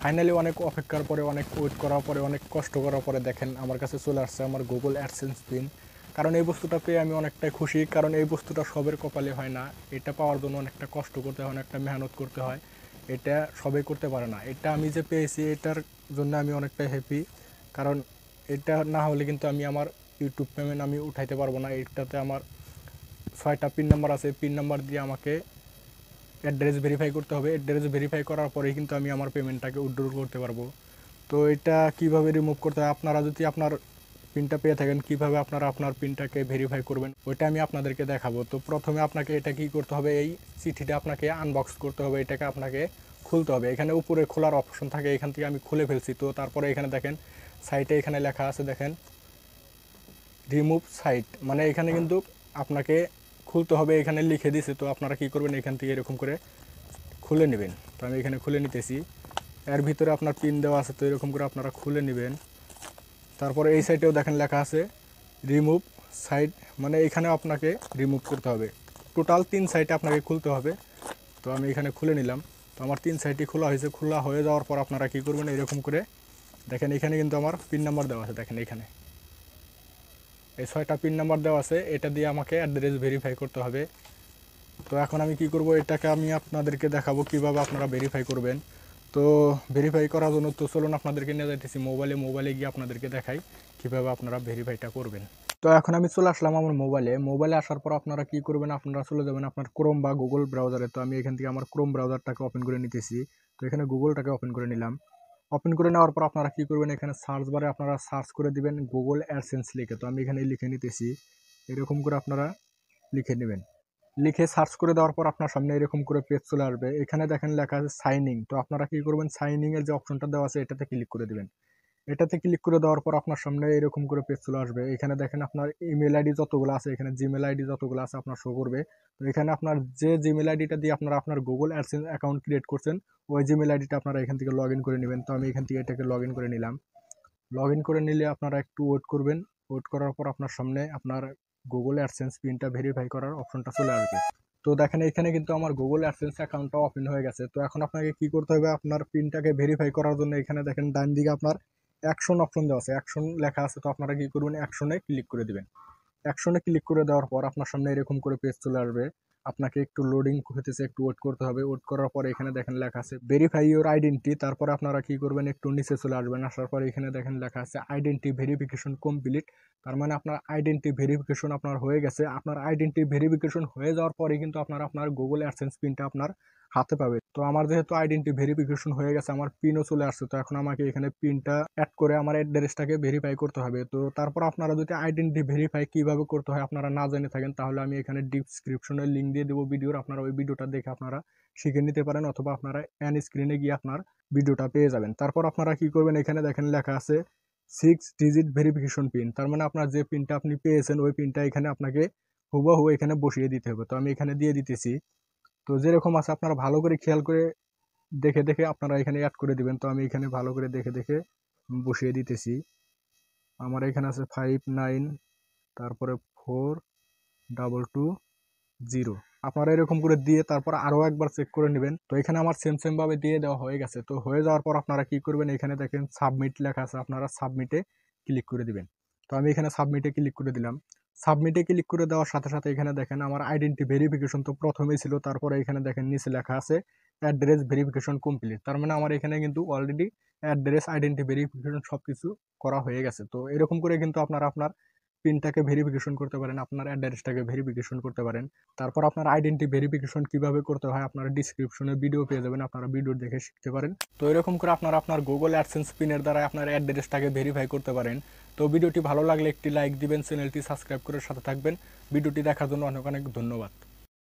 Finally অনেক অপেক্ষার পরে, অনেক ওয়েট করার পরে, অনেক কষ্ট করার পরে দেখেন আমার কাছে চলে আসছে আমার গুগল অ্যাডসেন্স পিন। কারণ এই বস্তুটা পেয়ে আমি অনেকটাই খুশি, কারণ এই বস্তুটা সবের কপালে হয় না। এটা পাওয়ার জন্য অনেকটা কষ্ট করতে হয়, অনেকটা মেহনত করতে হয়, এটা সবাই করতে পারে না। এটা আমি যে পেয়েছি এটার জন্য আমি অনেকটাই হ্যাপি। কারণ এটা না হলে কিন্তু আমি আমার ইউটিউব পেমেন্ট আমি উঠাইতে পারবো না। এটাতে আমার 6টা পিন নাম্বার আছে, পিন নাম্বার দিয়ে আমাকে অ্যাড্রেস ভেরিফাই করতে হবে। অ্যাড্রেস ভেরিফাই করার পরেই কিন্তু আমি আমার পেমেন্টটাকে উইথড্র করতে পারবো। তো এটা কিভাবে রিমুভ করতে হয়, আপনারা যদি আপনার পিনটা পেয়ে থাকেন, কিভাবে আপনারা আপনার পিনটাকে ভেরিফাই করবেন ওইটা আমি আপনাদেরকে দেখাবো। তো প্রথমে আপনাকে এটা কি করতে হবে, এই চিঠিটা আপনাকে আনবক্স করতে হবে, এটাকে আপনাকে খুলতে হবে। এখানে উপরে খোলার অপশন থাকে, এখান থেকে আমি খুলে ফেলছি। তো তারপরে এখানে দেখেন সাইটে এখানে লেখা আছে, দেখেন রিমুভ সাইট, মানে এখানে কিন্তু আপনাকে খুলতে হবে, এখানে লিখে দিছে। তো আপনারা কি করবেন, এখান থেকে এরকম করে খুলে নেবেন। তো আমি এখানে খুলে নিতেছি। এর ভিতরে আপনার পিন দেওয়া আছে, তো এরকম করে আপনারা খুলে নেবেন। তারপরে এই সাইটেও দেখেন লেখা আছে রিমুভ সাইট, মানে এখানে আপনাকে রিমুভ করতে হবে। টোটাল 3 সাইটে আপনাকে খুলতে হবে। তো আমি এখানে খুলে নিলাম। তো আমার 3 সাইটই খোলা হয়েছে। খোলা হয়ে যাওয়ার পর আপনারা কি করবেন, এরকম করে দেখেন এখানে কিন্তু আমার পিন নাম্বার দেওয়া আছে, দেখেন এখানে এই 6টা পিন নাম্বার দেওয়া আছে। এটা দিয়ে আমাকে অ্যাড্রেস ভেরিফাই করতে হবে। তো এখন আমি কি করব, এটাকে আমি আপনাদেরকে দেখাবো কিভাবে আপনারা ভেরিফাই করবেন। তো ভেরিফাই করার জন্য তো চলুন আপনাদেরকে নিয়ে যাইতেছি মোবাইলে গিয়ে আপনাদেরকে দেখাই কিভাবে আপনারা ভেরিফাইটা করবেন। তো এখন আমি চলে আসলাম আমার মোবাইলে আসার পর আপনারা কি করবেন, আপনারা চলে যাবেন আপনার ক্রোম বা গুগল ব্রাউজারে। তো আমি এখান থেকে আমার ক্রোম ব্রাউজারটাকে ওপেন করে নিতেছি। তো এখানে গুগলটাকে ওপেন করে নিলাম। ওপেন করে নেওয়ার পর আপনারা কি করবেন, এখানে সার্চ বারে আপনারা সার্চ করে দিবেন গুগল অ্যাডসেন্স লিখে। তো আমি এখানে লিখে নিতেছি, এরকম করে আপনারা লিখে নেবেন। লিখে সার্চ করে দেওয়ার পর আপনার সামনে এরকম করে পেজ চলে আসবে। এখানে দেখেন লেখা আছে সাইন ইন। তো আপনারা কি করবেন, সাইন ইন এর যে অপশনটা দেওয়া আছে এটাতে ক্লিক করে দিবেন। এটাতে ক্লিক করে দেওয়ার পর আপনার সামনে এরকম করে পেজ চলে আসবে। এখানে দেখেন আপনার ইমেল আইডি যতগুলো আছে, এখানে জিমেল আইডি যতগুলো আছে আপনার শো করবে। তো এখানে আপনার যে জিমেল আইডিটা দিয়ে আপনারা আপনার গুগল অ্যাডসেন্স অ্যাকাউন্ট ক্রিয়েট করছেন ওই জিমেল আইডিটা আপনারা এখান থেকে লগ ইন করে নেবেন। তো আমি এখান থেকে এটাকে লগ ইন করে নিলাম। লগ ইন করে নিলে আপনারা একটু ওয়েট করবেন। ওয়েট করার পর আপনার সামনে আপনার গুগল অ্যাডসেন্স পিনটা ভেরিফাই করার অপশনটা চলে আসবে। তো দেখেন এখানে কিন্তু আমার গুগল অ্যাডসেন্স অ্যাকাউন্টটা ওপেন হয়ে গেছে। তো এখন আপনাকে কি করতে হবে, আপনার পিনটাকে ভেরিফাই করার জন্য এখানে দেখেন ডান দিকে আপনার অ্যাকশন অপশন দেওয়া আছে, অ্যাকশন লেখা আছে। তো আপনারা কি করবেন, অ্যাকশনে ক্লিক করে দিবেন। অ্যাকশনে ক্লিক করে দেওয়ার পর আপনার সামনে এরকম করে পেজ চলে আসবে। আপনাকে একটু লোডিং হতেছে, একটু ওয়েট করতে হবে। ওয়েট করার পরে এখানে দেখেন লেখা আছে ভেরিফাই ইউর আইডেন্টি। তারপরে আপনারা কি করবেন, একটু নিচে চলে আসবেন। আসার পরে এখানে দেখেন লেখা আছে আইডেন্টি ভেরিফিকেশন কমপ্লিট। তার মানে আপনার আইডেন্টি ভেরিফিকেশন আপনার হয়ে গেছে। আপনার আইডেন্টি ভেরিফিকেশন হয়ে যাওয়ার পরে কিন্তু আপনারা আপনার গুগল অ্যাডসেন্স পিনটা আপনার হাতে পাবে। তো আমার যেহেতু আইডেন্টি ভেরিফিকেশন হয়ে গেছে, আমার পিনও চলে আসছে। তো এখন আমাকে এখানে পিনটা অ্যাড করে আমার অ্যাড্রেসটাকে ভেরিফাই করতে হবে। তো তারপর আপনারা যদি আইডেন্টি ভেরিফাই কিভাবে করতে হয় আপনারা না জেনে থাকেন, তাহলে আমি এখানে ডিসক্রিপশনে লিঙ্ক দিয়ে দেবো ভিডিওর, আপনারা ওই ভিডিওটা দেখে আপনারা শিখে নিতে পারেন, অথবা আপনারা এন স্ক্রিনে গিয়ে আপনার ভিডিওটা পেয়ে যাবেন। তারপর আপনারা কি করবেন, এখানে দেখেন লেখা আছে 6 ডিজিট ভেরিফিকেশন পিন। তার মানে আপনার যে পিনটা আপনি পেয়েছেন ওই পিনটা এখানে আপনাকে হুবহু এখানে বসিয়ে দিতে হবে। তো আমি এখানে দিয়ে দিতেছি। তো যেরকম আছে আপনারা ভালো করে খেয়াল করে দেখে দেখে আপনারা এখানে অ্যাড করে দিবেন। তো আমি এখানে ভালো করে দেখে দেখে বসিয়ে দিতেছি। আমার এখানে আছে 59, তারপরে 4220। আপনারা এরকম করে দিয়ে তারপর আরও একবার চেক করে নেবেন। তো এখানে আমার সেম ভাবে দিয়ে দেওয়া হয়ে গেছে। তো হয়ে যাওয়ার পর আপনারা কি করবেন, এখানে দেখেন সাবমিট লেখা আছে, আপনারা সাবমিটে ক্লিক করে দিবেন। তো আমি এখানে সাবমিটে ক্লিক করে দিলাম। সাবমিটে ক্লিক করে দেওয়ার সাথে সাথে এখানে দেখেন আমার আইডেন্টি ভেরিফিকেশন তো প্রথমেই ছিল। তারপরে এখানে দেখেন নিচে লেখা আছে অ্যাড্রেস ভেরিফিকেশন কমপ্লিট। তার মানে আমার এখানে কিন্তু অলরেডি অ্যাড্রেস আইডেন্টি ভেরিফিকেশন সবকিছু করা হয়ে গেছে। তো এরকম করে কিন্তু আপনারা আপনার পিনটাকে ভেরিফিকেশন করতে পারেন, আপনার অ্যাড্রেসটাকে ভেরিফিকেশন করতে পারেন। তারপর আপনার আইডেন্টি ভেরিফিকেশন কিভাবে করতে হয় আপনারা ডিসক্রিপশনে ভিডিও পেয়ে যাবেন, আপনারা ভিডিও দেখে শিখতে পারেন। তো এরকম করে আপনারা আপনার গুগল অ্যাডসেন্স পিনের দ্বারা আপনার অ্যাড্রেসটাকে ভেরিফাই করতে পারেন। তো ভিডিওটি ভালো লাগলে একটি লাইক দিবেন, চ্যানেলটি সাবস্ক্রাইব করে সাথে থাকবেন। ভিডিওটি দেখার জন্য অনেক অনেক ধন্যবাদ।